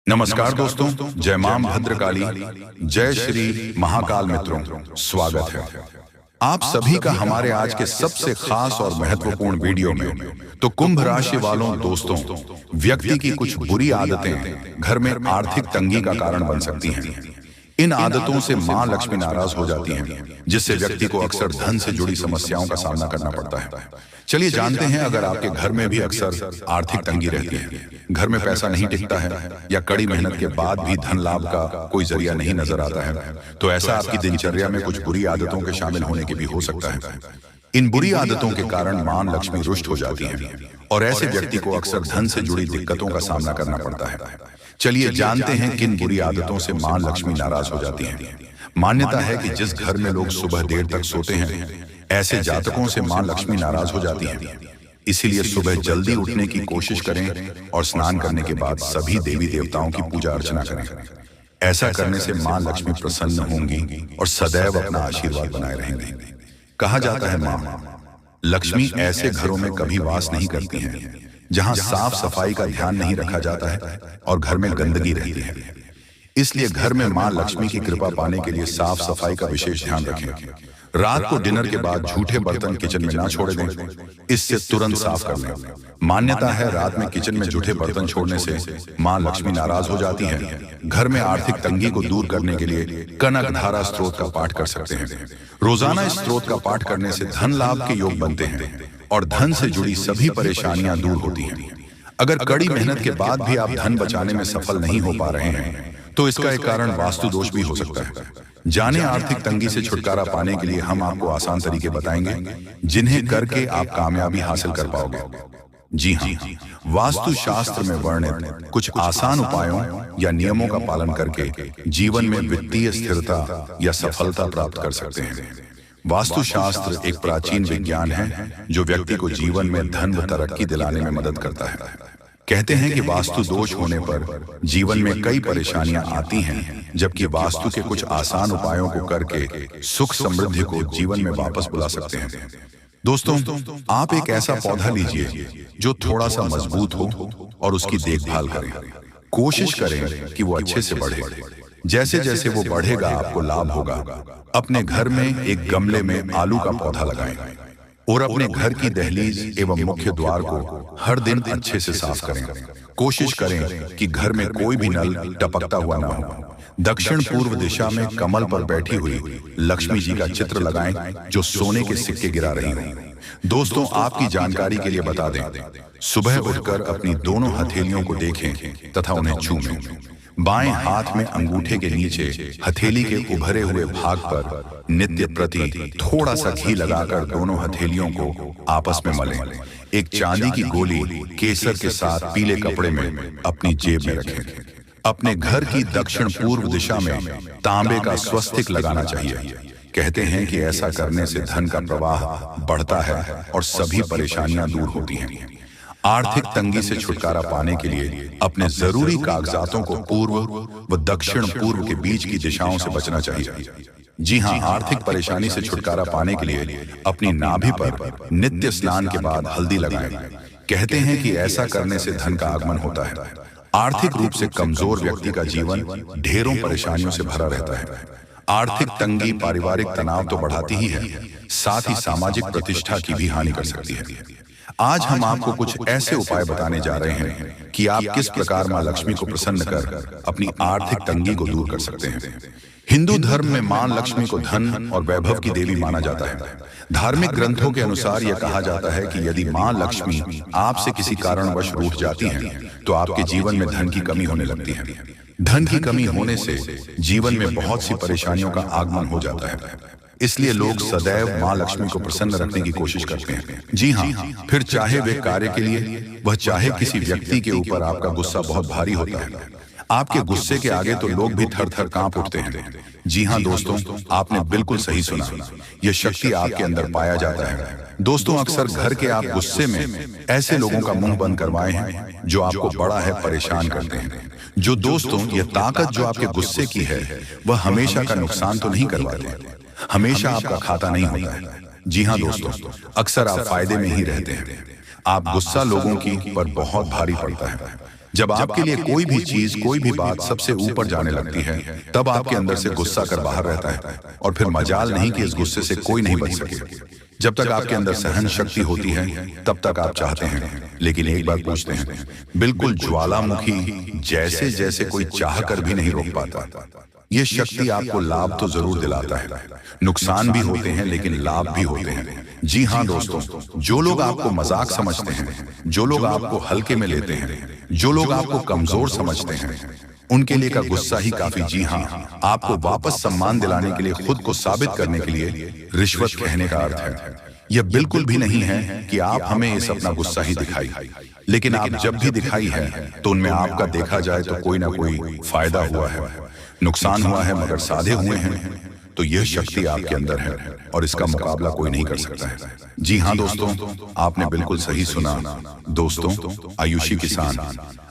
नमस्कार दोस्तों, जय मां भद्रकाली, जय श्री महाकाल मित्रों, स्वागत है आप सभी का हमारे आज के सबसे खास और महत्वपूर्ण वीडियो में। तो कुंभ राशि वालों दोस्तों, व्यक्ति की कुछ बुरी आदतें घर में आर्थिक तंगी का कारण बन सकती हैं। इन आदतों से मां लक्ष्मी नाराज हो जाती हैं, जिससे व्यक्ति को अक्सर धन से जुड़ी समस्याओं का सामना करना पड़ता है। चलिए जानते हैं, अगर आपके घर में भी अक्सर आर्थिक तंगी रहती है, घर में पैसा नहीं टिकता है या कड़ी मेहनत के बाद भी धन लाभ का कोई जरिया नहीं नजर आता है, तो ऐसा आपकी दिनचर्या में कुछ बुरी आदतों के शामिल होने की भी हो सकता है। इन बुरी आदतों के कारण मां लक्ष्मी रुष्ट हो जाती है और ऐसे व्यक्ति को अक्सर धन से जुड़ी दिक्कतों का सामना करना पड़ता है। चलिए जानते हैं किन बुरी आदतों से मां लक्ष्मी नाराज हो जाती है। मान्यता है कि जिस घर में लोग सुबह देर तक सोते हैं, ऐसे जातकों से मां लक्ष्मी नाराज हो जाती है। इसीलिए सुबह जल्दी उठने की कोशिश करें और स्नान करने के बाद सभी देवी देवताओं की पूजा अर्चना करें। ऐसा करने से मां लक्ष्मी प्रसन्न होंगी और सदैव अपना आशीर्वाद बनाए रहेंगे। कहा जाता है मां लक्ष्मी ऐसे घरों में कभी वास नहीं करती हैं जहां साफ सफाई का ध्यान नहीं रखा जाता है और घर में गंदगी रहती है। इसलिए घर में मां लक्ष्मी की कृपा पाने के लिए साफ सफाई का विशेष ध्यान रखें। रात को डिनर के बाद झूठे बर्तन किचन में ना छोड़ दें, इससे तुरंत साफ कर लें। मान्यता है रात में किचन में झूठे बर्तन छोड़ने से मां लक्ष्मी नाराज हो जाती है। घर में आर्थिक तंगी को दूर करने के लिए कनक धारा स्त्रोत का पाठ कर सकते हैं। रोजाना इस स्त्रोत का पाठ करने से धन लाभ के योग बनते हैं और धन से जुड़ी सभी परेशानियां दूर होती हैं। अगर कड़ी मेहनत के बाद भी आप धन बचाने में सफल नहीं हो पा रहे हैं, तो इसका एक कारण वास्तु दोष भी हो सकता है। जाने आर्थिक तंगी से छुटकारा पाने के लिए हम आपको आसान तरीके बताएंगे, जिन्हें करके आप कामयाबी हासिल कर पाओगे। जी हाँ, वास्तु शास्त्र में वर्णित कुछ आसान उपायों या नियमों का पालन करके जीवन में वित्तीय स्थिरता या सफलता प्राप्त कर सकते हैं। वास्तु शास्त्र एक प्राचीन विज्ञान है जो व्यक्ति को जीवन में धन व तरक्की दिलाने में मदद करता है। कहते हैं कि वास्तु दोष होने पर जीवन में कई परेशानियां आती हैं, जबकि वास्तु के कुछ आसान उपायों को करके सुख समृद्धि को जीवन में वापस बुला सकते हैं। दोस्तों, आप एक ऐसा पौधा लीजिए जो थोड़ा सा मजबूत हो और उसकी देखभाल करें। कोशिश करें कि वो अच्छे से बढ़े। जैसे जैसे वो बढ़ेगा आपको लाभ होगा। अपने घर में एक गमले में आलू का पौधा लगाएं और अपने घर की दहलीज एवं मुख्य द्वार को हर दिन अच्छे से साफ करें। कोशिश करें कि घर में कोई भी नल टपकता हुआ ना हो। दक्षिण पूर्व दिशा में कमल पर बैठी हुई लक्ष्मी जी का चित्र लगाएं जो सोने के सिक्के गिरा रही हो। दोस्तों, आपकी जानकारी के लिए बता दें, सुबह उठकर अपनी दोनों हथेलियों को देखें तथा उन्हें छूएं। बाएं हाथ में अंगूठे के नीचे हथेली के उभरे हुए भाग पर नित्य प्रति थोड़ा सा घी लगाकर दोनों हथेलियों को आपस में मलें। एक चांदी की गोली केसर के साथ पीले कपड़े में अपनी जेब में रखें। अपने घर की दक्षिण पूर्व दिशा में तांबे का स्वस्तिक लगाना चाहिए। कहते हैं कि ऐसा करने से धन का प्रवाह बढ़ता है और सभी परेशानियां दूर होती हैं। आर्थिक तंगी से छुटकारा पाने के लिए अपने जरूरी कागजातों को पूर्व व दक्षिण पूर्व के बीच की दिशाओं से बचना चाहिए। जी हाँ, आर्थिक परेशानी से छुटकारा पाने के लिए अपनी नाभि पर नित्य स्नान के बाद हल्दी लगाएं। कहते हैं कि ऐसा करने से धन का आगमन होता है। आर्थिक रूप से कमजोर व्यक्ति का जीवन ढेरों परेशानियों से भरा रहता है। आर्थिक तंगी पारिवारिक तनाव तो बढ़ाती ही है, साथ ही सामाजिक प्रतिष्ठा की भी हानि कर सकती है। आज हम आपको कुछ ऐसे उपाय बताने जा रहे हैं कि आप किस प्रकार मां लक्ष्मी को प्रसन्न कर अपनी आर्थिक तंगी को दूर कर सकते हैं। हिंदू धर्म में मां लक्ष्मी को धन और वैभव की देवी माना जाता है। धार्मिक ग्रंथों के अनुसार यह कहा जाता है कि यदि मां लक्ष्मी आपसे किसी कारणवश रूठ जाती हैं, तो आपके जीवन में धन की कमी होने लगती है। धन की कमी होने से जीवन में बहुत सी परेशानियों का आगमन हो जाता है। इसलिए लोग सदैव मां लक्ष्मी को प्रसन्न रखने की कोशिश करते हैं। जी हाँ, फिर चाहे वे कार्य के लिए वह चाहे किसी व्यक्ति के ऊपर आपका गुस्सा बहुत भारी होता है। आपके गुस्से के आगे तो लोग भी थर थर कांप उठते हैं। जी हाँ दोस्तों, आपने बिल्कुल सही सुना। यह शक्ति आपके अंदर पाया जाता है। दोस्तों, अक्सर घर के आप गुस्से में ऐसे लोगों का मुंह बंद करवाए हैं जो आपको बड़ा है परेशान करते हैं। जो दोस्तों, यह ताकत जो आपके गुस्से की है वह हमेशा का नुकसान तो नहीं करवाते, हमेशा आपका खाता नहीं होता है। जी हाँ दोस्तों, अक्सर आप फायदे में ही रहते हैं। आप गुस्सा लोगों की पर बहुत भारी पड़ता है। जब आपके लिए कोई भी चीज, कोई भी बात सबसे ऊपर जाने लगती है, तब आपके अंदर से गुस्सा कर बाहर रहता है और फिर मजाल नहीं कि इस गुस्से से कोई नहीं बच सके। जब तक आपके अंदर सहन शक्ति होती है तब तक आप चाहते हैं, लेकिन एक बात पूछते हैं, बिल्कुल ज्वालामुखी जैसे जैसे कोई चाह कर भी नहीं रोक पाता। ये शक्ति आपको लाभ तो जरूर दिलाता है, नुकसान भी होते हैं लेकिन लाभ भी होते हैं। जी हाँ दोस्तों, जो लोग आपको मजाक समझते हैं, जो लोग आपको हल्के में लेते हैं, जो लोग आपको कमजोर समझते हैं, उनके लिए का गुस्सा ही काफी। जी हाँ, आपको वापस सम्मान दिलाने के लिए, खुद को साबित करने के लिए रिश्वत कहने का अर्थ है। यह बिल्कुल भी नहीं है कि आप हमें इस अपना गुस्सा ही दिखाई, लेकिन आप जब भी दिखाई है तो उनमें आपका देखा जाए तो कोई ना कोई फायदा हुआ है, नुकसान हुआ है, मगर साधे हुए हैं। तो यह शक्ति आपके अंदर है और इसका मुकाबला कोई नहीं कर सकता है। जी हाँ दोस्तों, आपने बिल्कुल सही सुना। दोस्तों, आयुषी किसान,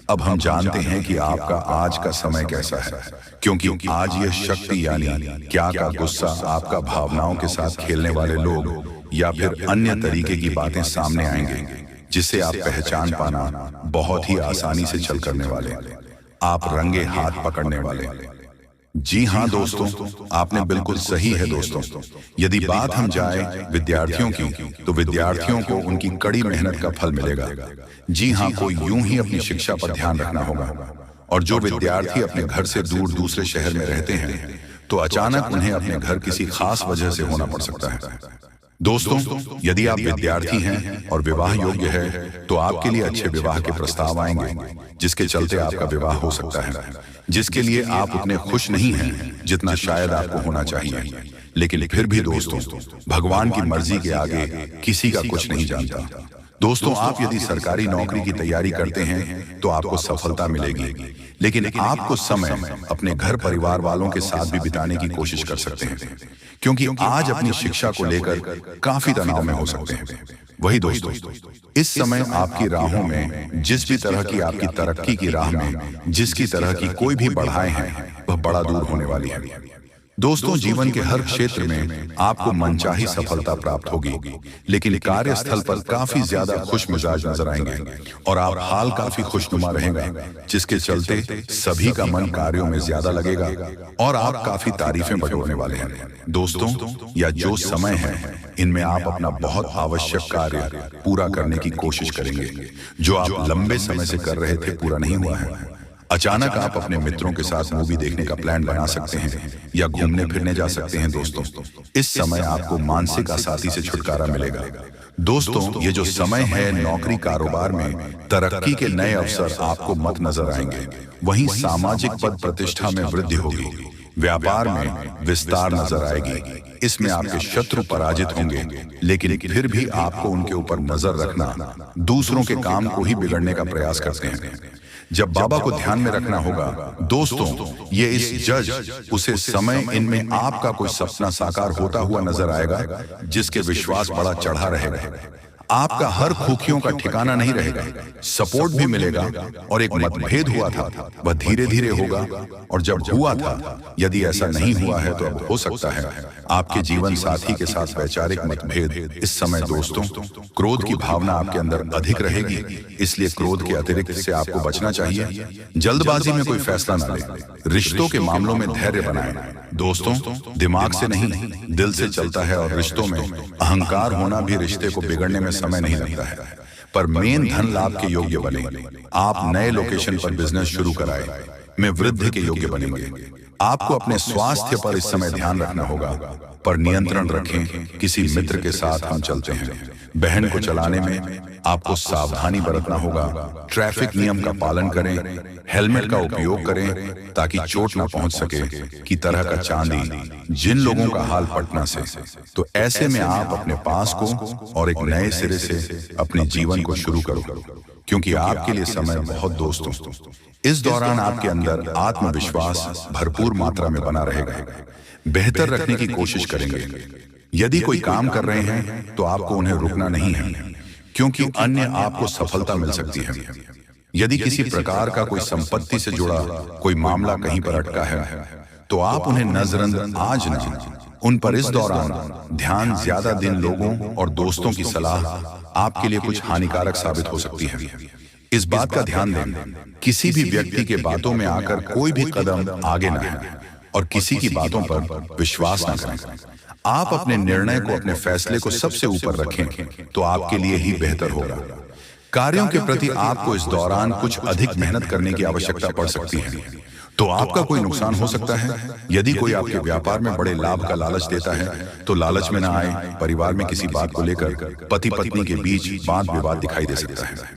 अब हम जानते हैं कि आपका आज का समय कैसा है, क्योंकि आज यह शक्ति यानी क्या का गुस्सा, आपका भावनाओं के साथ खेलने वाले लोग या फिर अन्य तरीके की बातें सामने आएंगे, जिसे आप पहचान पाना बहुत ही आसानी से छल करने वाले, आप रंगे हाथ पकड़ने वाले। जी हाँ दोस्तों, आपने बिल्कुल सही है दोस्तों। यदि बात हम जाए विद्यार्थियों की, तो विद्यार्थियों को उनकी कड़ी मेहनत का फल मिलेगा। जी हाँ, कोई यूं ही अपनी शिक्षा पर ध्यान रखना होगा। और जो विद्यार्थी अपने घर से दूर दूसरे शहर में रहते हैं, तो अचानक उन्हें अपने घर किसी खास वजह से होना पड़ सकता है। दोस्तों, यदि आप विद्यार्थी हैं और विवाह योग्य है, तो आपके लिए अच्छे विवाह के प्रस्ताव आएंगे, जिसके चलते आपका विवाह हो सकता है, जिसके लिए आप उतने खुश नहीं हैं जितना शायद आपको होना चाहिए। लेकिन फिर भी दोस्तों, भगवान की मर्जी के आगे किसी का कुछ नहीं जानता। दोस्तों, आप यदि सरकारी नौकरी की तैयारी करते हैं तो आपको सफलता मिलेगी, लेकिन आपको समय अपने घर परिवार वालों के साथ भी बिताने की कोशिश कर सकते हैं, क्योंकि आज अपनी शिक्षा को लेकर काफी तनाव में हो सकते हैं। वही दोस्तों, इस समय आपकी राहों में, जिस भी तरह की आपकी तरक्की की राह में जिसकी तरह की कोई भी बढ़ाएं हैं, वह बड़ा दूर होने वाली है। दोस्तों, जीवन के हर क्षेत्र में आपको मनचाही सफलता प्राप्त होगी, लेकिन कार्यस्थल पर काफी ज्यादा खुश मिजाज नजर आएंगे और आप हाल काफी खुशनुमा रहेगा, जिसके चलते सभी का मन कार्यों में ज्यादा लगेगा और आप काफी तारीफें बटोरने वाले हैं। दोस्तों, या जो समय है, इनमें आप अपना बहुत आवश्यक कार्य पूरा करने की कोशिश करेंगे, जो आप लंबे समय से कर रहे थे पूरा नहीं हुआ है। अचानक आप अपने मित्रों के साथ मूवी देखने का प्लान बना सकते हैं या घूमने फिरने जा सकते हैं। दोस्तों, इस समय आपको मानसिक अशांति से छुटकारा मिलेगा। दोस्तों, ये जो समय है, नौकरी कारोबार में तरक्की के नए अवसर आपको मत नजर आएंगे। वहीं सामाजिक पद प्रतिष्ठा में वृद्धि होगी, व्यापार में विस्तार नजर आएगी। इसमें आपके शत्रु पराजित होंगे, लेकिन फिर भी आपको उनके ऊपर नजर रखना, दूसरों के काम को ही बिगड़ने का प्रयास करते हैं। जब बाबा को ध्यान में रखना होगा। दोस्तों, ये इस जज उसे समय इनमें आपका कोई सपना साकार होता हुआ नजर आएगा, जिसके विश्वास बड़ा चढ़ा रहेगा। आपका हर खूखियों का ठिकाना नहीं रहेगा, सपोर्ट भी मिलेगा। और एक मतभेद हुआ था, वह धीरे धीरे होगा, और जब हुआ था, यदि ऐसा नहीं हुआ है तो अब हो सकता है आपके जीवन साथी के साथ वैचारिक मतभेद। इस समय दोस्तों, क्रोध की भावना आपके अंदर अधिक रहेगी, इसलिए क्रोध के अतिरिक्त से आपको बचना चाहिए। जल्दबाजी में कोई फैसला न लें। रिश्तों के मामलों में धैर्य बनाएं। दोस्तों, दिमाग से नहीं, दिल से चलता है, और रिश्तों में अहंकार होना भी रिश्ते को बिगड़ने में समय नहीं लगता है। पर मेन धन लाभ के योग्य बने। आप नए लोकेशन पर बिजनेस शुरू कराएं, में वृद्धि के योग्य बनेंगे। आपको अपने स्वास्थ्य पर इस समय ध्यान रखना होगा, पर नियंत्रण रखें। किसी मित्र के साथ हम चलते हैं, बहन को चलाने में आपको सावधानी बरतना होगा। ट्रैफिक नियम का पालन करें, हेलमेट का उपयोग करें ताकि चोट ना पहुंच सके, की तरह का चांदी जिन लोगों का हाल पटना से। तो ऐसे में आप अपने पास को और एक नए सिरे से अपने जीवन को शुरू करो, क्योंकि आपके लिए समय बहुत दोस्तों। इस दौरान आपके अंदर आत्मविश्वास भरपूर मात्रा में बना रहेगा। बेहतर रखने की कोशिश करेंगे। यदि कोई काम कर रहे हैं तो आपको उन्हें रुकना नहीं है, क्योंकि अन्य आपको सफलता मिल सकती है। यदि किसी प्रकार का कोई संपत्ति से जुड़ा कोई मामला कहीं पर अटका है, तो आप उन्हें नजरअंदाज ना, उन पर इस दौरान ध्यान ज्यादा दिन लोगों और दोस्तों की सलाह आपके लिए कुछ हानिकारक साबित हो सकती है। इस बात का ध्यान दें, किसी भी व्यक्ति के बातों में आकर कोई भी कदम आगे ना है और किसी की बातों पर विश्वास ना करें। आप अपने निर्णय को, अपने फैसले को सबसे ऊपर रखें तो आपके लिए ही बेहतर होगा। कार्यों के प्रति आपको इस दौरान कुछ अधिक मेहनत करने की आवश्यकता पड़ सकती है, तो आपका कोई नुकसान हो सकता है। यदि कोई आपके व्यापार में बड़े लाभ का लालच देता है तो लालच में ना आए। परिवार में किसी बात को लेकर पति पत्नी के बीच वाद विवाद दिखाई दे सकता है।